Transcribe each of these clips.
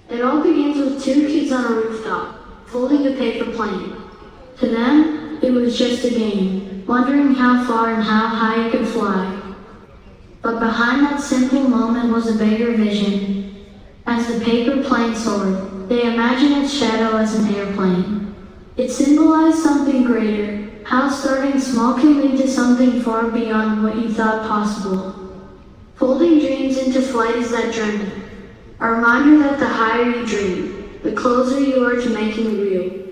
It all begins with two kids on a rooftop, folding a paper plane. To them, it was just a game, wondering how far and how high it could fly. But behind that simple moment was a bigger vision. As the paper plane soared, they imagined its shadow as an airplane. It symbolized something greater, how starting small can lead to something far beyond what you thought possible. Folding dreams into flight is that journey, a reminder that the higher you dream, the closer you are to making it real.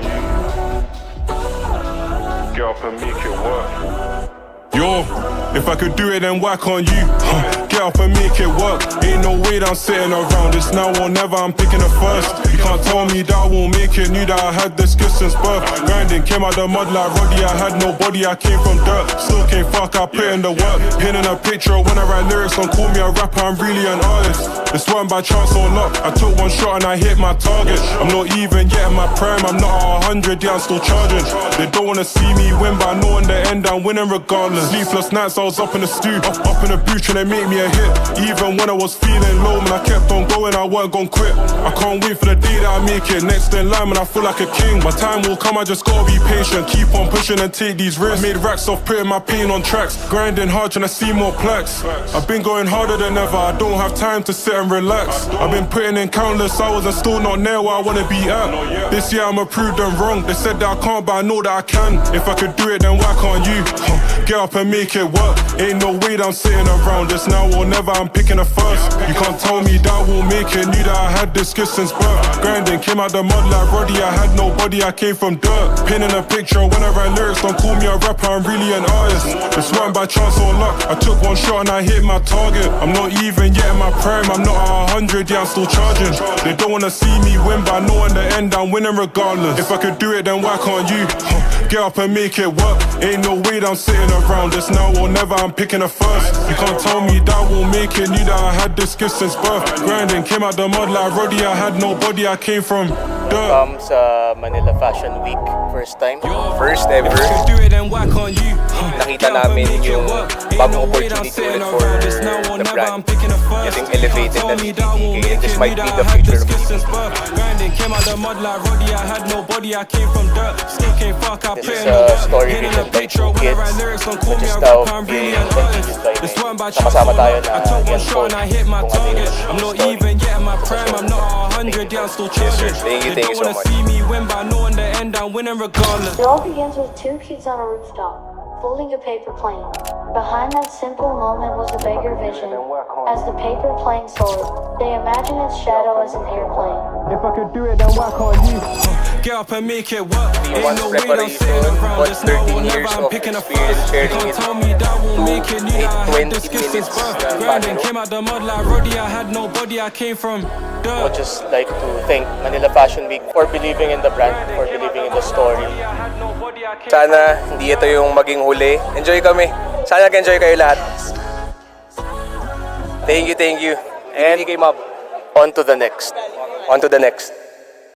on you. Get up and make it work. Yo, if I could do it, then why can't you? Get up and make it work. Ain't no way that I'm sitting around. It's now or never, I'm picking it first. You can't tell me that I won't make it. Knew that I had this gift since birth. Grinding, came out the mud like Roddy. I had nobody, I came from dirt. Still came fuck, I put in the work. Pinning a picture when I write lyrics. Don't call me a rapper, I'm really an artist. This wasn't by chance or luck. I took one shot and I hit my target. I'm not even yet in my prime. I'm not at 100, yeah, I'm still charging. They don't wanna see me win, but I know in the end I'm winning regardless. Sleepless nights, I was up in the stew, up in the booth trying to make me a hit. Even when I was feeling low, man, I kept on going, I weren't gon' quit. I can't wait for the day that I make it. Next in line, man, I feel like a king. My time will come, I just gotta be patient. Keep on pushing and take these risks. Made racks off putting my pain on tracks. Grinding hard, trying to see more plaques. I've been going harder than ever, I don't have time to sit and relax. I've been putting in countless hours and still not near where I wanna be at. This year I'ma prove them wrong. They said that I can't, but I know that I can. If I could do it, then why can't you? Get up and make it work. Ain't no way that I'm sitting around. It's now or never, I'm picking it first. You can't tell me that I won't make it. Knew that I had this gift since birth. Grinding, came out the mud like Roddy. I had nobody, I came from dirt. Pinning a picture when I write lyrics. Don't call me a rapper, I'm really an artist. This wasn't by chance or luck. I took one shot and I hit my target. I'm not even yet in my prime. I'm not at 100, yeah, I'm still charging. They don't wanna see me win, but I know in the end I'm winning regardless. If I could do it, then why can't you? Get up and make it work. Ain't no way that I'm sitting around. It's now or never, I'm picking it first. You can't tell me that I won't make it. Knew that I had this gift since birth. Grinding, came out the mud like Roddy. I had nobody, I came from dirt. Come sa Manila Fashion Week, first time, first ever. Nakita namin yung bagong opportunity ulit for the brand. Getting elevated na DBTK, and this might be the future of DBTK. This is a story written by two kids, which is now being continued by me. Nakasama tayo na i-unfold kung ano yung story. Thank you so much. It all begins with two kids on a rooftop, folding a paper plane. Behind that simple moment was a bigger vision. As the paper plane soared, they imagined its shadow as an airplane. If I could do it, then why can't you? Get up and make it work. Once preparation, but 13 years of experience sharing it to 8-20 minutes Came out the mud like Roddy, I had nobody, I came from I would just like to thank Manila Fashion Week for believing in the brand, for believing in the story. Sana hindi ito yung maging huli. Enjoy kami. Sana nag-enjoy kayo lahat. Thank you. And DBTK Mob, on to the next. On to the next.